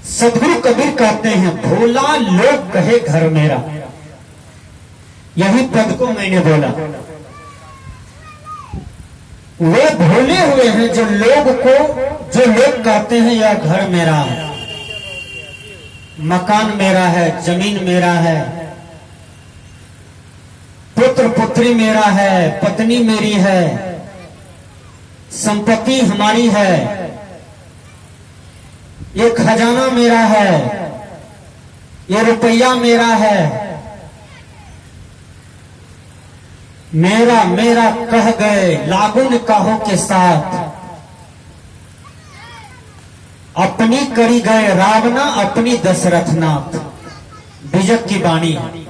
सदगुरु कबीर कहते हैं भोला लोग कहे घर मेरा। यही पद को मैंने बोला। वे भोले हुए हैं जो लोग कहते हैं यह घर मेरा है, मकान मेरा है, जमीन मेरा है, पुत्र पुत्री मेरा है, पत्नी मेरी है, संपत्ति हमारी है, ये खजाना मेरा है, ये रुपया मेरा है। मेरा मेरा कह गए लागुन काहो के साथ, अपनी करी गए रावणा अपनी दशरथनाथ। बीजक की वाणी है।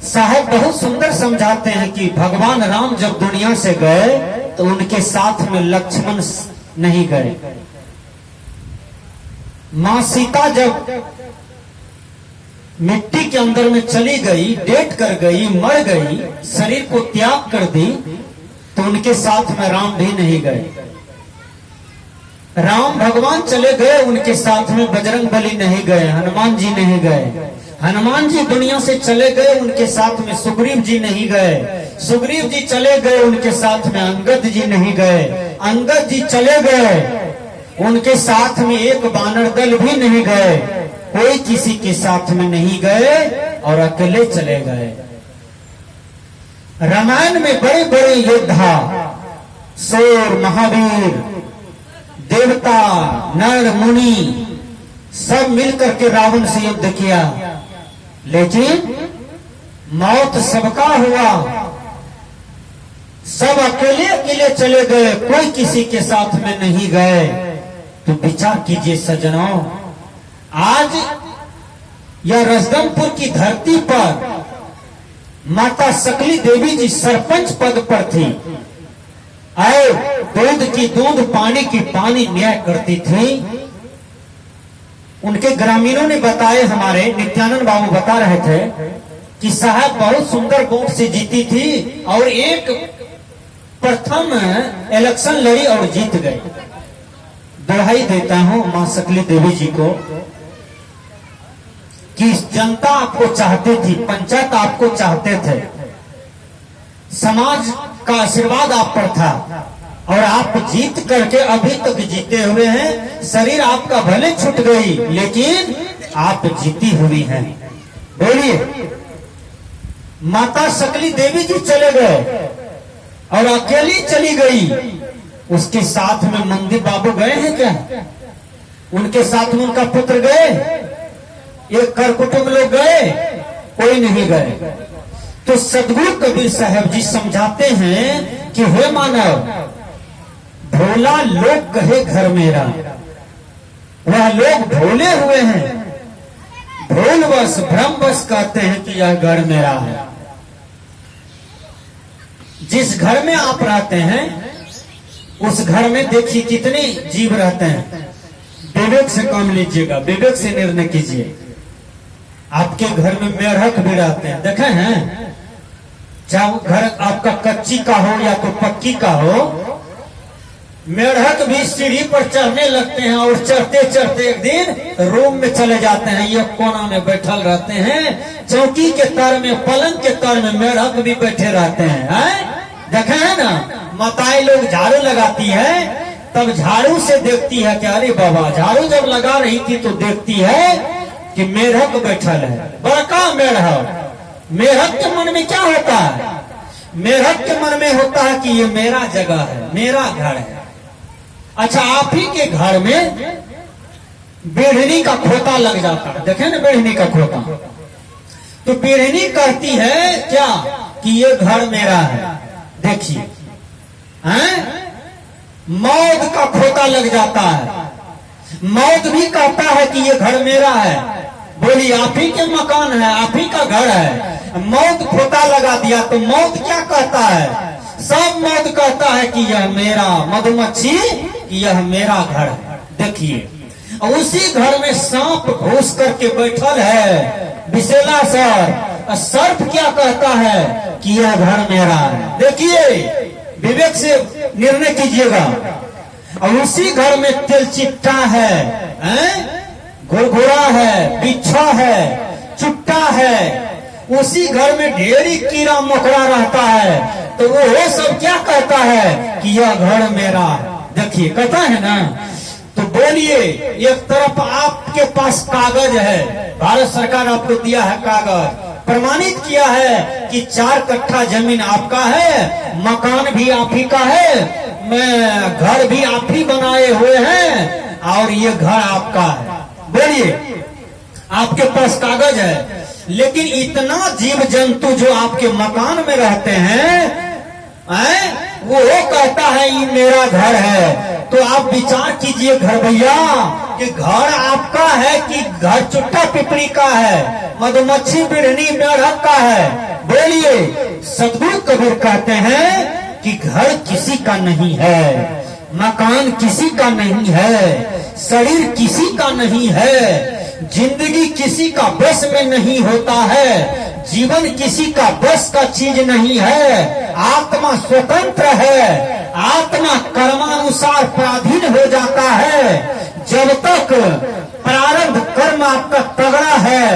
साहब बहुत सुंदर समझाते हैं कि भगवान राम जब दुनिया से गए तो उनके साथ में लक्ष्मण नहीं गए। मां सीता जब मिट्टी के अंदर में चली गई, डेट कर गई, मर गई, शरीर को त्याग कर दी, तो उनके साथ में राम भी नहीं गए। राम भगवान चले गए, उनके साथ में बजरंग बली नहीं गए, हनुमान जी नहीं गए। हनुमान जी दुनिया से चले गए, उनके साथ में सुग्रीव जी नहीं गए। सुग्रीव जी चले गए, उनके साथ में अंगद जी नहीं गए। अंगद जी चले गए, उनके साथ में एक वानर दल भी नहीं गए। कोई किसी के साथ में नहीं गए और अकेले चले गए। रामायण में बड़े बड़े योद्धा, सूर, महावीर, देवता, नर, मुनि सब मिलकर के रावण से युद्ध किया, लेकिन मौत सबका हुआ। सब अकेले अकेले चले गए, कोई किसी के साथ में नहीं गए। तो विचार कीजिए सज्जनों, आज यह रजदमपुर की धरती पर माता सकली देवी जी सरपंच पद पर थी और दूध की दूध, पानी की पानी न्याय करती थी। उनके ग्रामीणों ने बताए, हमारे नित्यानंद बाबू बता रहे थे कि साहब बहुत सुंदर वोट से जीती थी और एक प्रथम इलेक्शन लड़ी और जीत गए। बधाई देता हूं मां सकली देवी जी को कि जनता आपको चाहती थी, पंचायत आपको चाहते थे, समाज का आशीर्वाद आप पर था और आप जीत करके अभी तक जीते हुए हैं। शरीर आपका भले छूट गई लेकिन आप जीती हुई हैं। बोलिए, माता सकली देवी जी चले गए और अकेली चली गई। उसके साथ में मंदिर बाबू गए हैं क्या? उनके साथ में उनका पुत्र गए, एक कर कुटुंब लोग गए, कोई नहीं गए। तो सदगुरु कबीर साहब जी समझाते हैं कि हे मानव, भोला लोग कहे घर मेरा। वह लोग भोले हुए हैं, भोलवश भ्रमवश कहते हैं कि यह घर मेरा है। जिस घर में आप रहते हैं उस घर में देखिए कितने जीव रहते हैं। विवेक से काम लीजिएगा, विवेक से निर्णय कीजिए। आपके घर में मेढक भी रहते हैं, देखे हैं? चाहे घर आपका कच्ची का हो या तो पक्की का हो, मेढक भी सीढ़ी पर चढ़ने लगते हैं और चढ़ते चढ़ते एक दिन रूम में चले जाते हैं। ये कोना में बैठल रहते हैं, चौकी के तर में, पलंग के तर में मेढक भी बैठे रहते हैं। देखे है ना? माताएं लोग झाड़ू लगाती है, तब झाड़ू से देखती है कि अरे बाबा, झाड़ू जब लगा रही थी तो देखती है कि मेढक बैठल है, बड़का मेढक। मेढक के मन में क्या होता है? मेढक के मन में होता है कि ये मेरा जगह है, मेरा घर है। अच्छा, आप ही के घर में बेढ़नी का खोता लग जाता है, देखे ना बेढ़नी का खोता, तो बेढ़नी कहती है क्या कि ये घर मेरा है। देखिए, मौत का खोता लग जाता है, मौत भी कहता है कि ये घर मेरा है। बोली, आप ही के मकान है, आप ही का घर है। मौत खोता लगा दिया तो मौत क्या कहता है? सब मौत कहता है कि यह मेरा, मधुमक्खी कि यह मेरा घर है। देखिए, उसी घर में सांप घुस करके बैठल है, विशेला सर। सर्प क्या कहता है कि यह घर मेरा है। देखिए, विवेक से निर्णय कीजिएगा। और उसी घर में तिलचिट्टा है, घुरघुरा है, बिच्छा है, चुट्टा है, उसी घर में ढेरी कीड़ा मकोड़ा रहता है, तो वो सब क्या कहता है कि यह घर मेरा है। देखिए कहता है ना, तो बोलिए, एक तरफ आपके पास कागज है, भारत सरकार आपको दिया है कागज, प्रमाणित किया है कि 4 कट्ठा जमीन आपका है, मकान भी आप ही का है, घर भी आप ही बनाए हुए हैं, और ये घर आपका है। बोलिए, आपके पास कागज है, लेकिन इतना जीव जंतु जो आपके मकान में रहते हैं, वो कहता है ये मेरा घर है। तो आप विचार कीजिए घर भैया कि घर आपका है कि घर चुट्टा पिपड़ी का है, मधुमक्खी बिढ़नी मेढक का है। बोलिए, सदगुरु कबीर कहते हैं कि घर किसी का नहीं है, मकान किसी का नहीं है, शरीर किसी का नहीं है, जिंदगी किसी का बस में नहीं होता है, जीवन किसी का बस का चीज नहीं है, आत्मा स्वतंत्र है, आत्मा कर्मानुसार पराधीन हो जाता है। जब तक प्रारब्ध कर्म आपका तगड़ा है,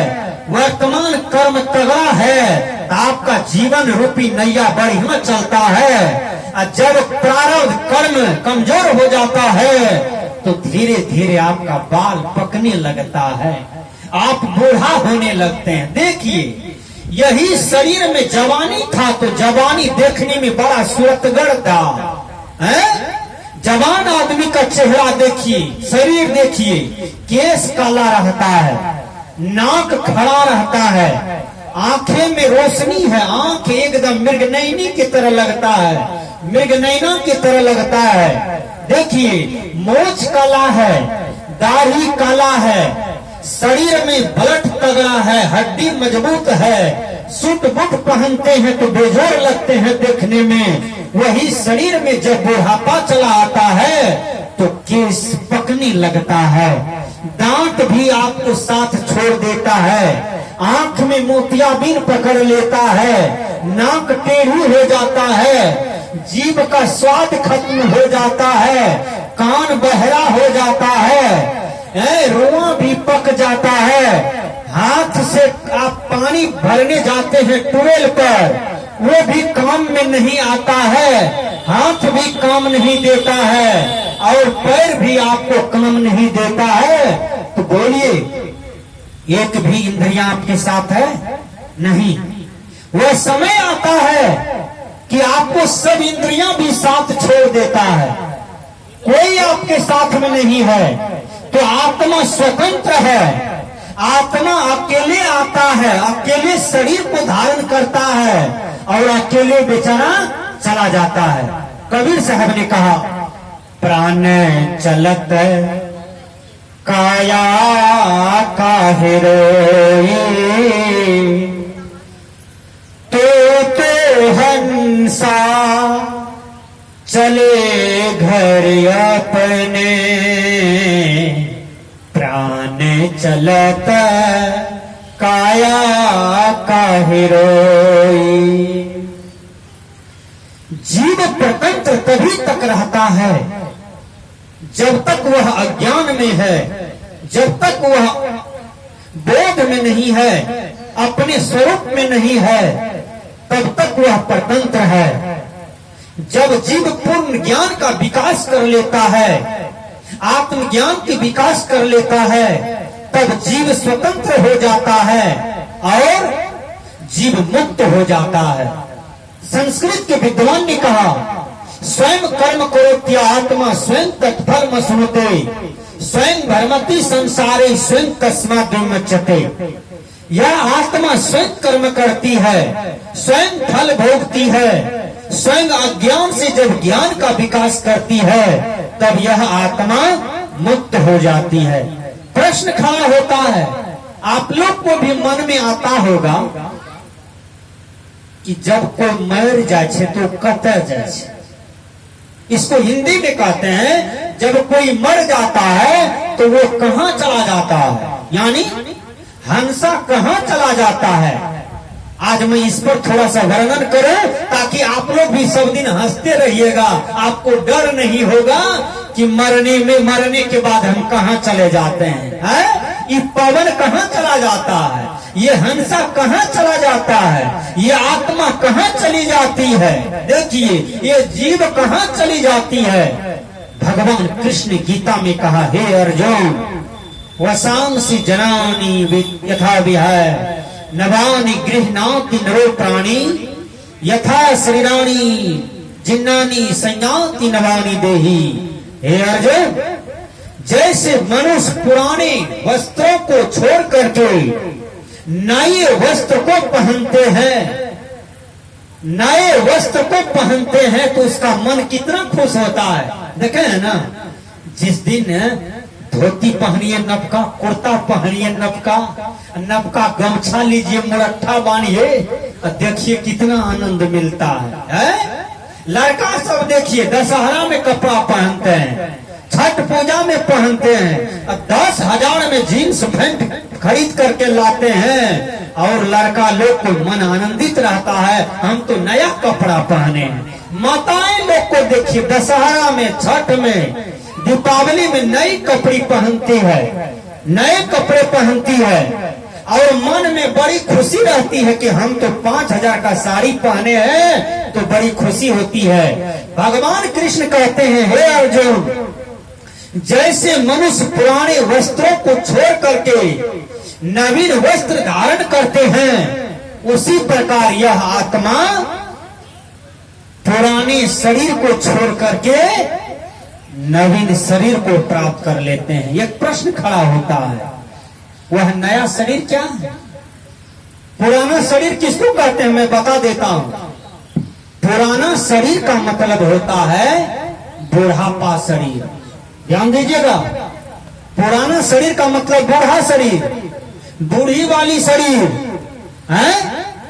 वर्तमान कर्म तगड़ा है, आपका जीवन रूपी नैया बढ़िया चलता है। और जब प्रारब्ध कर्म कमजोर हो जाता है, तो धीरे धीरे आपका बाल पकने लगता है, आप बूढ़ा होने लगते हैं। देखिए, यही शरीर में जवानी था, तो जवानी देखने में बड़ा सूरतगर था, जवान आदमी का चेहरा देखिए, शरीर देखिए, केस काला रहता है, नाक खड़ा रहता है, आंखें में रोशनी है, आंख एकदम मृगनयनी की तरह लगता है, मृगनयना की तरह लगता है। देखिए, मोछ काला है, दाढ़ी काला है, शरीर में ब्लड तगड़ा है, हड्डी मजबूत है, सूट बूट पहनते हैं तो बेजोर लगते हैं देखने में। वही शरीर में जब बुढ़ापा चला आता है तो केस पकने लगता है, दांत भी आपको साथ छोड़ देता है, आंख में मोतियाबिंद पकड़ लेता है, नाक टेढ़ी हो जाता है, जीभ का स्वाद खत्म हो जाता है, कान बहरा हो जाता है, रुआ भी पक जाता है, हाथ से आप पानी भरने जाते हैं टुवेल पर, वो भी काम में नहीं आता है, हाथ भी काम नहीं देता है, और पैर भी आपको काम नहीं देता है। तो बोलिए, एक भी इंद्रियां आपके साथ है नहीं। वह समय आता है कि आपको सब इंद्रियां भी साथ छोड़ देता है, कोई आपके साथ में नहीं है, तो आत्मा स्वतंत्र है, आत्मा अकेले आता है, अकेले शरीर को धारण करता है और अकेले बेचारा चला जाता है। कबीर साहब ने कहा, प्राण चलत काया काहे रोई, तो हंसा चले घर अपने, प्राण चलत काया काहे रोई। जीव प्रपंच तभी तक रहता है जब तक वह अज्ञान में है, जब तक वह बोध में नहीं है, अपने स्वरूप में नहीं है, तब तक वह परतंत्र है। जब जीव पूर्ण ज्ञान का विकास कर लेता है, आत्मज्ञान की विकास कर लेता है, तब जीव स्वतंत्र हो जाता है और जीव मुक्त हो जाता है। संस्कृत के विद्वान ने कहा, स्वयं कर्म करोत्या आत्मा स्वयं तत्फल मसनुते, स्वयं भरमति संसारे स्वयं तस्मात् विमुच्यते। यह आत्मा स्वयं कर्म करती है, स्वयं फल भोगती है, स्वयं अज्ञान से जब ज्ञान का विकास करती है, तब यह आत्मा मुक्त हो जाती है। प्रश्न खड़ा होता है, आप लोग को भी मन में आता होगा कि जब कोई मर जाए तो कतः जाए। इसको हिंदी में कहते हैं, जब कोई मर जाता है तो वो कहाँ चला जाता है, यानी हंसा कहाँ चला जाता है। आज मैं इस पर थोड़ा सा वर्णन करूं ताकि आप लोग भी सब दिन हंसते रहिएगा, आपको डर नहीं होगा कि मरने के बाद हम कहाँ चले जाते हैं? ये पवन कहाँ चला जाता है? ये हंसा कहाँ चला जाता है? ये आत्मा कहाँ चली जाती है? देखिए ये जीव कहाँ चली जाती है? भगवान कृष्ण गीता में कहा, हे अर्जुन, वसांसि जनानि यथा विहाय नवानि गृह्णाति नरो प्राणी यथा शरीराणि जिन्नानि संयाति नवानि देहि। हे अर्जुन, जैसे मनुष्य पुराने वस्त्रों को छोड़ करके नए वस्त्र को पहनते हैं, नए वस्त्र को पहनते हैं तो उसका मन कितना खुश होता है। देखे है ना, जिस दिन धोती पहनिए नबका, कुर्ता पहनिए नबका गमछा लीजिए, मुरट्ठा बांधिए, देखिए कितना आनंद मिलता है? लड़का सब देखिए दशहरा में कपड़ा पहनते हैं, छठ पूजा में पहनते हैं, 10,000 में जीन्स पैंट खरीद करके लाते हैं, और लड़का लोग को मन आनंदित रहता है, हम तो नया कपड़ा पहने हैं। माताएं लोग को देखिए दशहरा में, छठ में, दीपावली में नई कपड़ी पहनती है, नए कपड़े पहनती है, और मन में बड़ी खुशी रहती है कि हम तो 5,000 का साड़ी पहने हैं, तो बड़ी खुशी होती है। भगवान कृष्ण कहते हैं, हे अर्जुन, जैसे मनुष्य पुराने वस्त्रों को छोड़ करके नवीन वस्त्र धारण करते हैं, उसी प्रकार यह आत्मा पुराने शरीर को छोड़ करके नवीन शरीर को प्राप्त कर लेते हैं। एक प्रश्न खड़ा होता है, वह नया शरीर क्या है? पुराना शरीर किसको कहते हैं? मैं बता देता हूं। पुराना शरीर का मतलब होता है बुढ़ापा शरीर। ध्यान दीजिएगा, पुराना शरीर का मतलब बूढ़ा शरीर, बूढ़ी वाली शरीर है,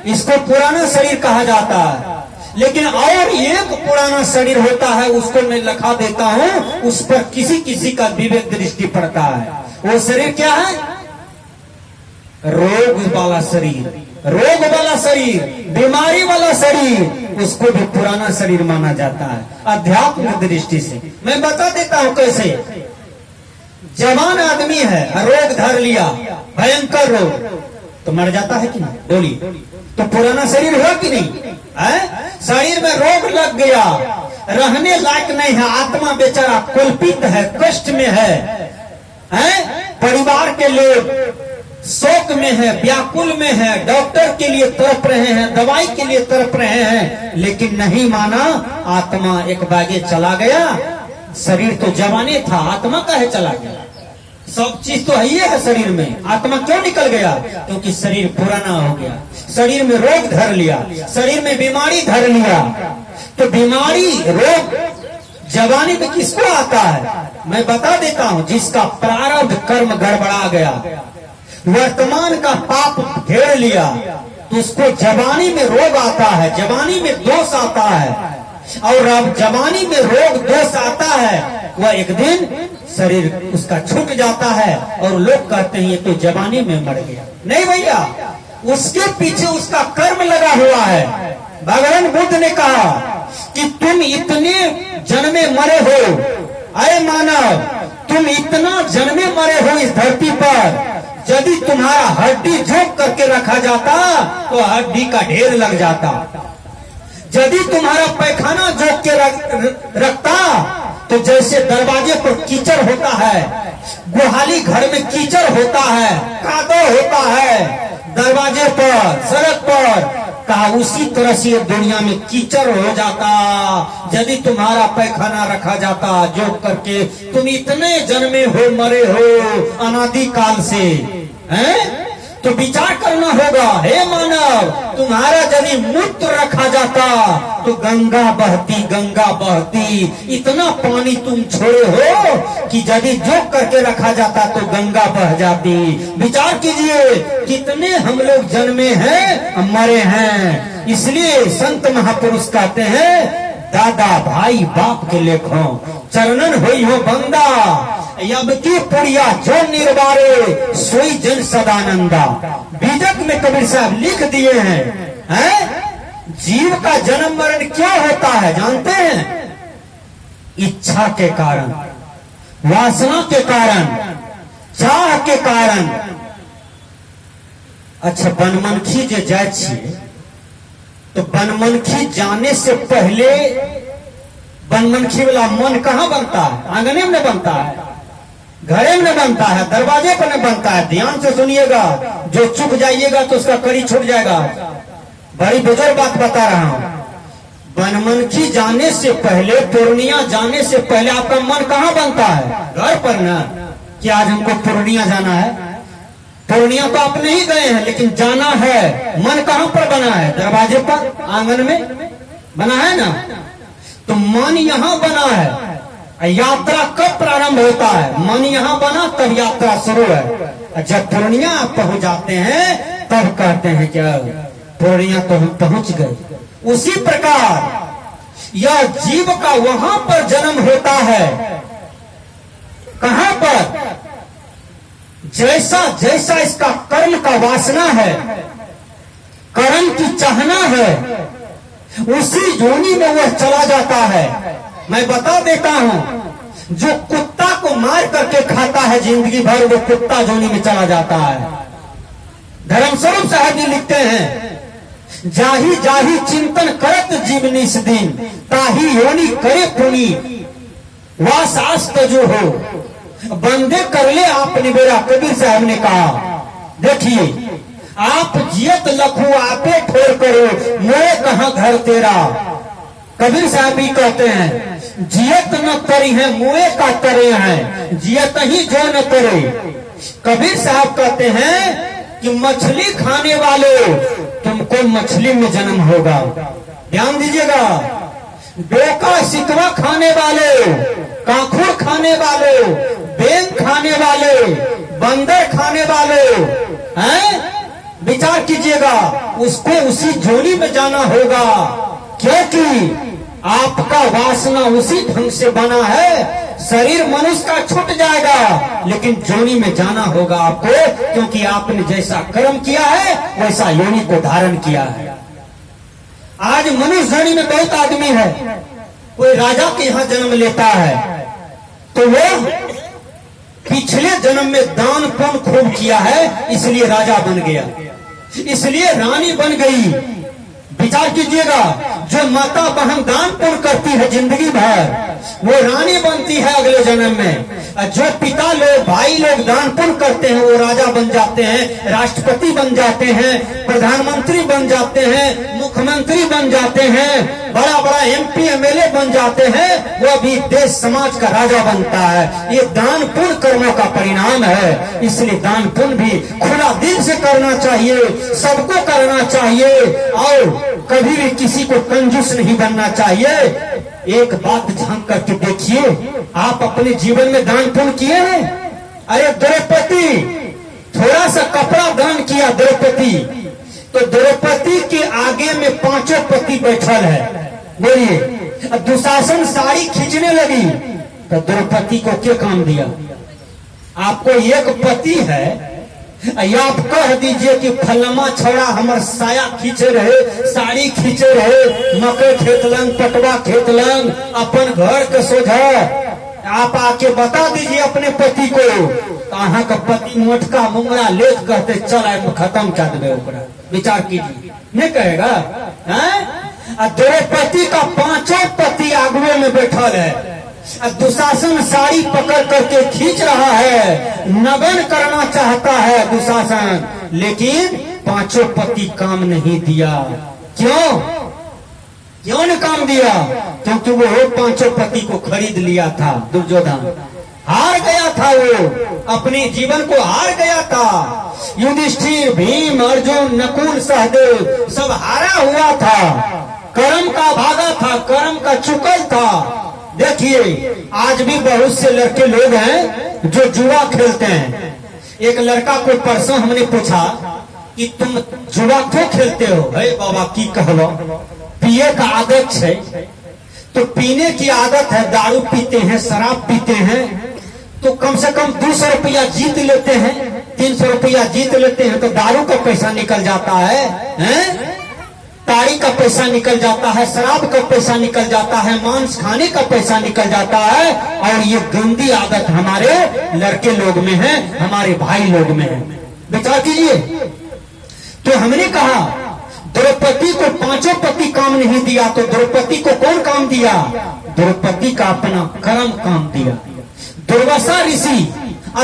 इसको पुराना शरीर कहा जाता है। लेकिन और एक पुराना शरीर होता है, उसको मैं लिखा देता हूं, उस पर किसी किसी का विवेक दृष्टि पड़ता है। वो शरीर क्या है? रोग वाला शरीर, रोग वाला शरीर, बीमारी वाला शरीर, उसको भी पुराना शरीर माना जाता है अध्यात्म दृष्टि से। मैं बता देता हूं कैसे। जवान आदमी है, रोग धर लिया, भयंकर रोग, तो मर जाता है कि नहीं? बोलिए, तो पुराना शरीर हुआ कि नहीं है? शरीर में रोग लग गया, रहने लायक नहीं है, आत्मा बेचारा कुलपित है, कष्ट में है? परिवार के लोग शोक में है, व्याकुल में है, डॉक्टर के लिए तड़प रहे हैं, दवाई के लिए तड़प रहे हैं, लेकिन नहीं माना। आत्मा एक बागे चला गया, शरीर तो जवानी था, आत्मा काहे चला गया? सब चीज तो है ही है शरीर में, आत्मा क्यों निकल गया? क्योंकि शरीर पुराना हो गया, शरीर में रोग धर लिया, शरीर में बीमारी धर लिया। तो बीमारी, रोग जवानी में किसको आता है? मैं बता देता हूं, जिसका प्रारब्ध कर्म गड़बड़ा गया, वर्तमान का पाप घेर लिया, तो उसको जवानी में रोग आता है, जवानी में दोष आता है। और अब जवानी में रोग दोष आता है, वह एक दिन शरीर उसका छूट जाता है, और लोग कहते हैं ये तो जवानी में मर गया। नहीं भैया, उसके पीछे उसका कर्म लगा हुआ है। भगवान बुद्ध ने कहा कि तुम इतने जन्मे मरे हो, अरे मानव, तुम इतना जन्मे मरे हो इस धरती पर, यदि तुम्हारा हड्डी झोंक करके रखा जाता तो हड्डी का ढेर लग जाता। यदि तुम्हारा पैखाना झोंक के रखता तो जैसे दरवाजे पर कीचड़ होता है, गुहाली घर में कीचड़ होता है, कादव होता है दरवाजे पर, सड़क पर, कहा उसी तरह से दुनिया में कीचड़ हो जाता यदि तुम्हारा पैखाना रखा जाता जोक करके। तुम इतने जन्मे हो, मरे हो अनादि काल से, हैं? तो विचार करना होगा, हे मानव, तुम्हारा यदि मूत्र रखा जाता तो गंगा बहती, इतना पानी तुम छोड़े हो कि यदि जोक करके रखा जाता तो गंगा बह जाती। विचार कीजिए, कितने हम लोग जन्मे हैं, मरे हैं। इसलिए संत महापुरुष कहते हैं, दादा भाई बाप के लेखों चरणन होई हो बंदा, अब की पुड़िया जो निर्वारे सोई जन सदानंदा। बीजक में कबीर साहब लिख दिए हैं, जीव का जन्म मरण क्यों होता है जानते हैं? इच्छा के कारण। वासना के कारण, चाह के कारण। अच्छा, बनमनखी जे जाए छिए तो बनमनखी जाने से पहले बनमनखी वाला मन कहाँ बनता है? आंगने में बनता है, घरे में बनता है, दरवाजे पर नहीं बनता है। ध्यान से सुनिएगा, जो चुप जाइएगा तो उसका कड़ी छूट जाएगा। बड़ी बुजुर्ग बात बता रहा हूं। बनमनखी जाने से पहले, पूर्णिया जाने से पहले आपका मन कहाँ बनता है? घर पर ना, कि आज हमको पूर्णिया जाना है। पूर्णिया तो आप नहीं गए हैं, लेकिन जाना है। मन कहाँ पर बना है? दरवाजे पर, आंगन में बना है ना। तो मन यहाँ बना है। यात्रा कब प्रारंभ होता है? मन यहाँ बना तब यात्रा शुरू है। जब पूर्णिया आप पहुंच जाते हैं तब कहते हैं क्या पूर्णिया तो हम पहुंच गए। उसी प्रकार यह जीव का वहां पर जन्म होता है। कहां पर? जैसा जैसा इसका कर्म का वासना है, कर्म की चाहना है, उसी योनि में वह चला जाता है। मैं बता देता हूं, जो कुत्ता को मार करके खाता है जिंदगी भर, वो कुत्ता योनि में चला जाता है। धर्मस्वरूप साहब जी लिखते हैं, जाही जाही चिंतन करत जीवनी दिन, ताही योनि करे पुनी वास आस्त जो हो। बंदे कर ले आपने मेरा, कबीर साहब ने कहा। देखिए, आप जियत लखू आपे ठोर करो, मोए कहां घर तेरा। कबीर साहब भी कहते हैं, जियत न तरी है मुए का तरे हैं, जियत ही जो न तरे। कबीर साहब कहते हैं कि मछली खाने वालों, तुमको मछली में जन्म होगा। ध्यान दीजिएगा। डोका सिकवा खाने वाले, काखुर खाने वाले, बेंग खाने वाले, बंदर खाने वाले हैं, विचार कीजिएगा, उसको उसी जोनी में जाना होगा। क्योंकि आपका वासना उसी ढंग से बना है। शरीर मनुष्य का छूट जाएगा, लेकिन जोनी में जाना होगा आपको, क्योंकि आपने जैसा कर्म किया है वैसा योनि को धारण किया है। आज मनुष्य जोनी में बहुत आदमी है। कोई राजा के यहाँ जन्म लेता है तो वो पिछले जन्म में दान पुण्य खूब किया है, इसलिए राजा बन गया, इसलिए रानी बन गई। विचार कीजिएगा, जो माता बहन दान पुण्य करती है जिंदगी भर, वो रानी बनती है अगले जन्म में। जो पिता लोग, भाई लोग दान पुण्य करते हैं, वो राजा बन जाते हैं, राष्ट्रपति बन जाते हैं, प्रधानमंत्री बन जाते हैं, मुख्यमंत्री बन जाते हैं, बड़ा बड़ा MP MLA बन जाते हैं। वो भी देश समाज का राजा बनता है। ये दान पुण्य कर्मों का परिणाम है। इसलिए दान पुण्य भी खुला दिल से करना चाहिए, सबको करना चाहिए, और कभी भी किसी को कंजूस नहीं बनना चाहिए। एक बात ध्यान करके देखिए, आप अपने जीवन में दान पुण्य किए हैं? अरे द्रौपदी, थोड़ा सा कपड़ा दान किया द्रौपदी, तो द्रौपदी के आगे में 5 पति बैठल है। बोलिए, दुशासन साड़ी खींचने लगी तो द्रौपदी को क्या काम दिया? आपको एक पति है, या आप कह दीजिए कि फलमा छोड़ा हमर साया खींचे रहे, साड़ी खींचे रहे, मकई खेतलन, पटवा खेतलन, अपन घर के सोझा आप आके बता दीजिए अपने पति को, कहाँ का पति मोटका मुंगरा लेट कहते चल खत्म कर दे ओकरा। विचार कीजिए, नहीं कहेगा? द्रौपदी का 5 पति आगुए में बैठल है, दुशासन साड़ी पकड़ करके खींच रहा है, नगन करना चाहता है दुशासन, लेकिन 5 पति काम नहीं दिया। क्यों? क्यों ने काम दिया? क्योंकि वो 5 पति को खरीद लिया था। दुर्योधन हार गया था, वो अपने जीवन को हार गया था। युधिष्ठिर, भीम, अर्जुन, नकुल, सहदेव सब हारा हुआ था, कर्म का भागा था, कर्म का चुकल था। देखिए, आज भी बहुत से लड़के लोग हैं जो जुआ खेलते हैं। एक लड़का को परसों हमने पूछा कि तुम जुआ क्यों खेलते हो? हे बाबा की कहलो, पिए का आदत है, तो पीने की आदत है, दारू पीते हैं, शराब पीते हैं, तो कम से कम 200 रुपया जीत लेते हैं, 300 रुपया जीत लेते हैं, तो दारू का पैसा निकल जाता है, हैं? ताड़ी का पैसा निकल जाता है, शराब का पैसा निकल जाता है, मांस खाने का पैसा निकल जाता है। और ये गंदी आदत हमारे लड़के लोग में है, हमारे भाई लोग में है। विचार कीजिए। तो हमने कहा द्रौपदी को पांचों पति काम नहीं दिया, तो द्रौपदी को कौन काम दिया? द्रौपदी का अपना कर्म काम दिया। दुर्वासा ऋषि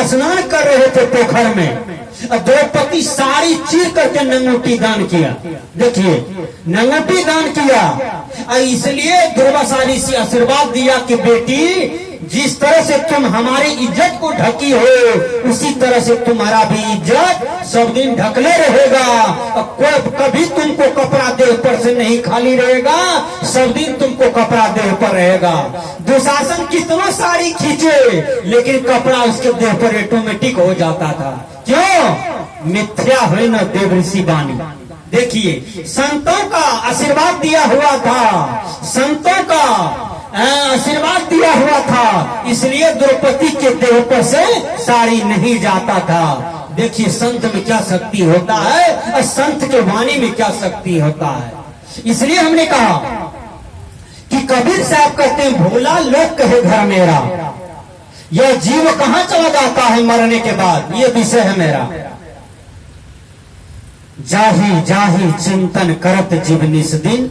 स्नान कर रहे थे पोखर में, द्रौपदी साड़ी चीर करके नंगोटी दान किया। देखिए, नंगोटी दान किया। इसलिए दुर्वासा ऋषि आशीर्वाद दिया कि बेटी, जिस तरह से तुम हमारी इज्जत को ढकी हो, उसी तरह से तुम्हारा भी इज्जत सब दिन ढकले रहेगा। कभी तुमको कपड़ा देह पर से नहीं खाली रहेगा, सब दिन तुमको कपड़ा देह पर रहेगा। दुशासन कितना साड़ी खींचे, लेकिन कपड़ा उसके देह पर ऑटोमेटिक हो जाता था। क्यों? मिथ्या है न देव ऋषि वाणी। देखिए, संतों का आशीर्वाद दिया हुआ था, संतों का आशीर्वाद दिया हुआ था, इसलिए द्रौपदी के देह पर से साड़ी नहीं जाता था। देखिए, संत में क्या शक्ति होता है और संत के वाणी में क्या शक्ति होता है। इसलिए हमने कहा कि कबीर साहब कहते हैं, भोला लोग कहे घर मेरा, यह जीव कहाँ चला जाता है मरने के बाद, ये विषय है मेरा। जाही जाही चिंतन करत जीव निस दिन,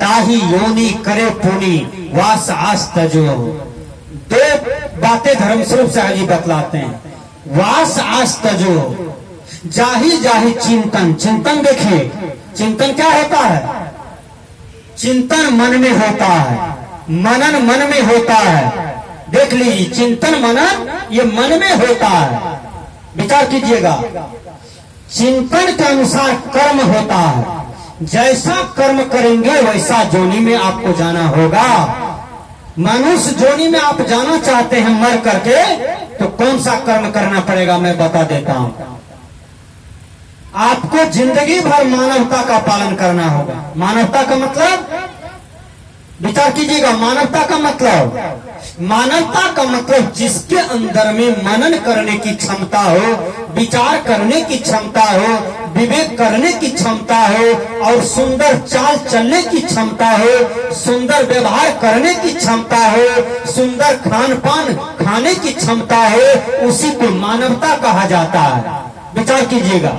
ताही योनि करे पुनि वास आस तजो। दो बातें धर्मस्वरूप साहब जी बतलाते हैं। वास आस तजो, जाही जाही चिंतन। चिंतन देखिए, चिंतन क्या होता है? चिंतन मन में होता है, मनन मन में होता है। देख लीजिए, चिंतन मनन ये मन में होता है। विचार कीजिएगा। चिंतन के अनुसार कर्म होता है, जैसा कर्म करेंगे वैसा जोनी में आपको जाना होगा। मनुष्य जोनी में आप जाना चाहते हैं मर करके, तो कौन सा कर्म करना पड़ेगा मैं बता देता हूं। आपको जिंदगी भर मानवता का पालन करना होगा। मानवता का मतलब, विचार कीजिएगा, मानवता का मतलब, मानवता का मतलब जिसके अंदर में मनन करने की क्षमता हो, विचार करने की क्षमता हो, विवेक करने की क्षमता हो, और सुंदर चाल चलने की क्षमता हो, सुंदर व्यवहार करने की क्षमता हो, सुंदर खान पान खाने की क्षमता हो, उसी को मानवता कहा जाता है। विचार कीजिएगा।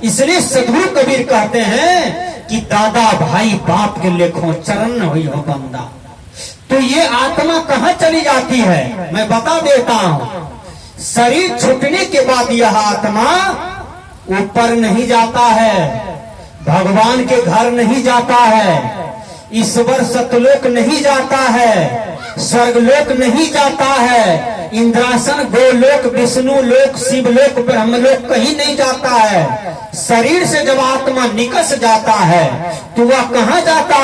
इसलिए सदगुरु कबीर कहते हैं कि दादा भाई बाप के लेखों चरण हुई हो बंदा। तो ये आत्मा कहाँ चली जाती है मैं बता देता हूँ। शरीर छूटने के बाद यह आत्मा ऊपर नहीं जाता है, भगवान के घर नहीं जाता है, ईश्वर सतलोक नहीं जाता है, स्वर्गलोक नहीं जाता है, इंद्रासन गोलोक विष्णु लोक शिवलोक ब्रह्मलोक कहीं नहीं जाता है। शरीर से जब आत्मा निकस जाता है तो वह कहाँ जाता